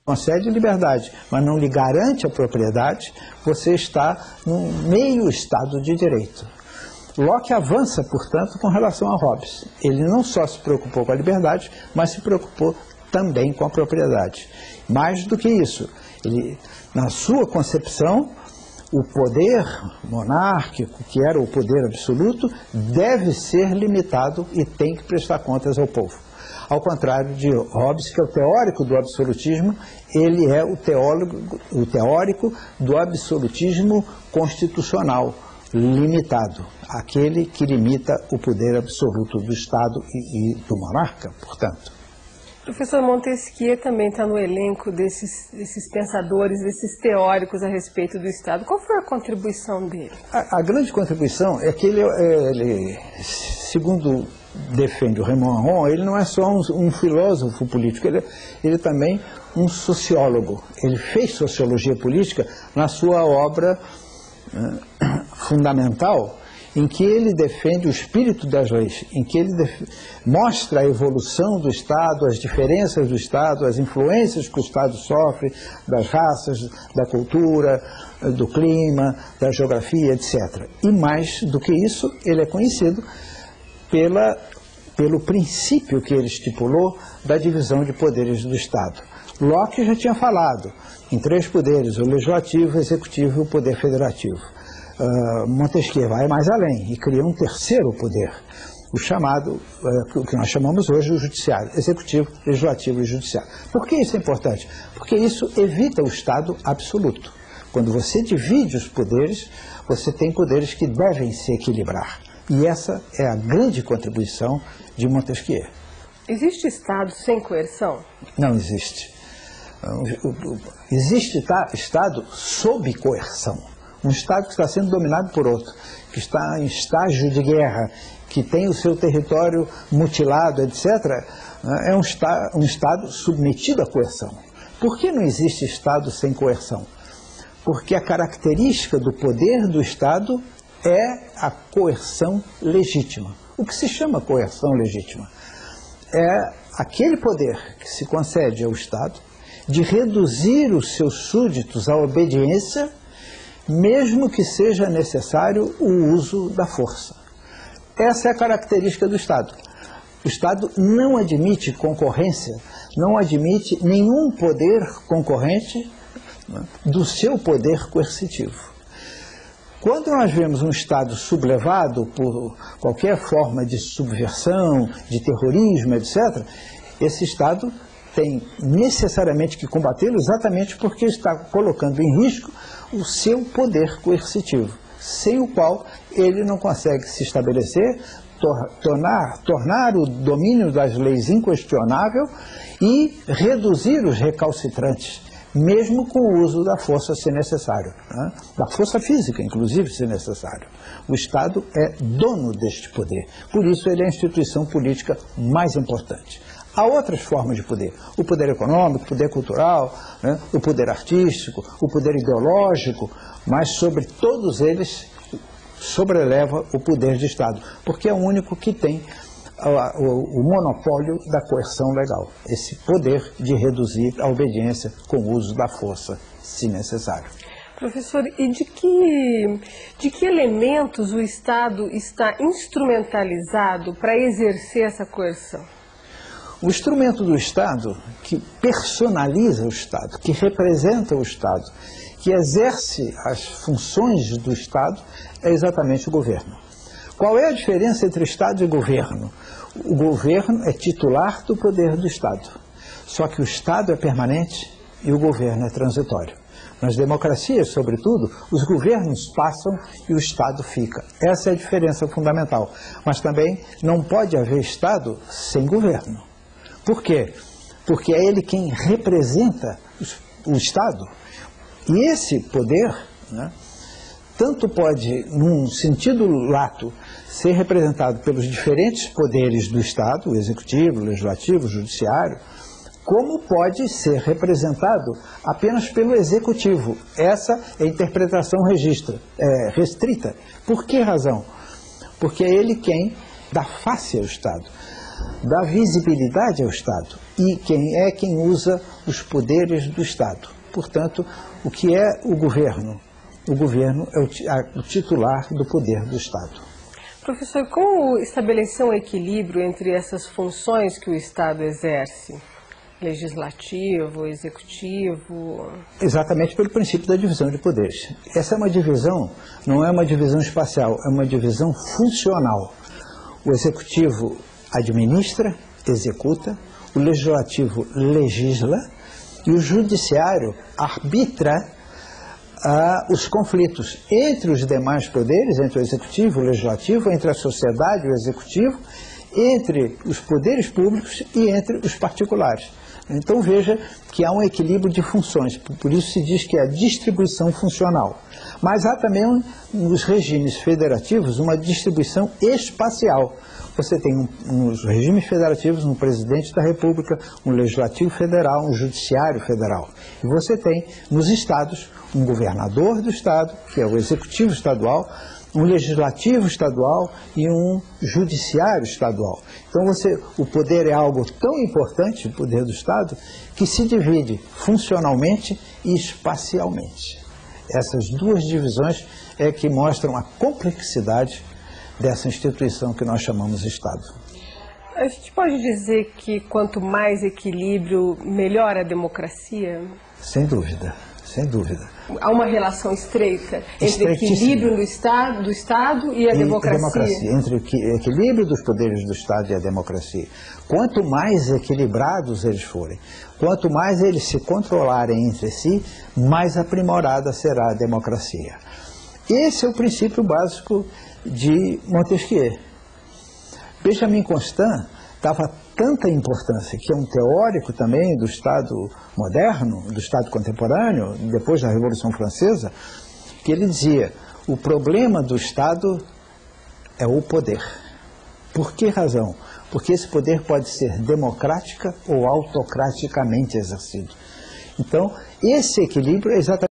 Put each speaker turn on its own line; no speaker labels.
concede liberdade, mas não lhe garante a propriedade, você está num meio Estado de Direito. Locke avança, portanto, com relação a Hobbes. Ele não só se preocupou com a liberdade, mas se preocupou também com a propriedade. Mais do que isso, ele, na sua concepção, o poder monárquico, que era o poder absoluto, deve ser limitado e tem que prestar contas ao povo. Ao contrário de Hobbes, que é o teórico do absolutismo, ele é o teórico do absolutismo constitucional, limitado, aquele que limita o poder absoluto do Estado e do monarca, portanto.
Professor, Montesquieu também está no elenco desses pensadores, desses teóricos a respeito do Estado. Qual foi a contribuição dele?
A grande contribuição é que ele segundo defende o Raymond Aron, ele não é só um filósofo político, ele também um sociólogo. Ele fez sociologia política na sua obra fundamental, em que ele defende o espírito das leis, em que ele mostra a evolução do Estado, as diferenças do Estado, as influências que o Estado sofre, das raças, da cultura, do clima, da geografia, etc. E mais do que isso, ele é conhecido pelo princípio que ele estipulou da divisão de poderes do Estado. Locke já tinha falado em 3 poderes, o legislativo, o executivo e o poder federativo. Montesquieu vai mais além e cria um 3º poder, o chamado, o que nós chamamos hoje o judiciário, executivo, legislativo e judiciário. Por que isso é importante? Porque isso evita o Estado absoluto. Quando você divide os poderes, você tem poderes que devem se equilibrar. E essa é a grande contribuição de Montesquieu.
Existe Estado sem coerção?
Não existe. Existe Estado sob coerção. Um Estado que está sendo dominado por outro, que está em estágio de guerra, que tem o seu território mutilado, etc., é um Estado submetido à coerção. Por que não existe Estado sem coerção? Porque a característica do poder do Estado é a coerção legítima. O que se chama coerção legítima? É aquele poder que se concede ao Estado de reduzir os seus súditos à obediência, mesmo que seja necessário o uso da força. Essa é a característica do Estado. O Estado não admite concorrência, não admite nenhum poder concorrente do seu poder coercitivo. Quando nós vemos um Estado sublevado por qualquer forma de subversão, de terrorismo, etc., esse Estado tem necessariamente que combatê-lo exatamente porque está colocando em risco o seu poder coercitivo, sem o qual ele não consegue se estabelecer, tornar o domínio das leis inquestionável e reduzir os recalcitrantes, mesmo com o uso da força se necessário, né? Da força física, inclusive, se necessário. O Estado é dono deste poder, por isso ele é a instituição política mais importante. Há outras formas de poder, o poder econômico, o poder cultural, né? O poder artístico, o poder ideológico, mas sobre todos eles sobreleva o poder de Estado, porque é o único que tem o monopólio da coerção legal, esse poder de reduzir a obediência com o uso da força, se necessário.
Professor, e de que elementos o Estado está instrumentalizado para exercer essa coerção?
O instrumento do Estado que personaliza o Estado, que representa o Estado, que exerce as funções do Estado, é exatamente o governo. Qual é a diferença entre Estado e governo? O governo é titular do poder do Estado, só que o Estado é permanente e o governo é transitório. Nas democracias, sobretudo, os governos passam e o Estado fica. Essa é a diferença fundamental. Mas também não pode haver Estado sem governo. Por quê? Porque é ele quem representa o Estado. E esse poder, né, tanto pode, num sentido lato, ser representado pelos diferentes poderes do Estado, o executivo, o legislativo, o judiciário, como pode ser representado apenas pelo executivo. Essa é a interpretação restrita. Por que razão? Porque é ele quem dá face ao Estado. dá visibilidade ao Estado. E quem usa os poderes do Estado. Portanto, o que é o governo? O governo é o titular do poder do Estado.
Professor, como estabelecer um equilíbrio entre essas funções que o Estado exerce? Legislativo, executivo?
Exatamente pelo princípio da divisão de poderes. Essa é uma divisão, não é uma divisão espacial, é uma divisão funcional. O executivo administra, executa, o legislativo legisla e o judiciário arbitra os conflitos entre os demais poderes, entre o executivo e o legislativo, entre a sociedade e o executivo, entre os poderes públicos e entre os particulares. Então veja que há um equilíbrio de funções, por isso se diz que é a distribuição funcional. Mas há também nos regimes federativos uma distribuição espacial. Você tem nos regimes federativos um presidente da República, um legislativo federal, um judiciário federal. E você tem nos estados um governador do estado, que é o executivo estadual, um legislativo estadual e um judiciário estadual. Então o poder é algo tão importante, o poder do Estado, que se divide funcionalmente e espacialmente. Essas duas divisões é que mostram a complexidade dessa instituição que nós chamamos de Estado.
A gente pode dizer que quanto mais equilíbrio, melhor a democracia?
Sem dúvida, sem dúvida.
Há uma relação estreita entre o equilíbrio do Estado e a democracia.
Entre o equilíbrio dos poderes do Estado e a democracia. Quanto mais equilibrados eles forem, quanto mais eles se controlarem entre si, mais aprimorada será a democracia. Esse é o princípio básico de Montesquieu. Benjamin Constant dava tanta importância, que é um teórico também do Estado moderno, do Estado contemporâneo, depois da Revolução Francesa, que ele dizia, o problema do Estado é o poder. Por que razão? Porque esse poder pode ser democrática ou autocraticamente exercido. Então, esse equilíbrio é exatamente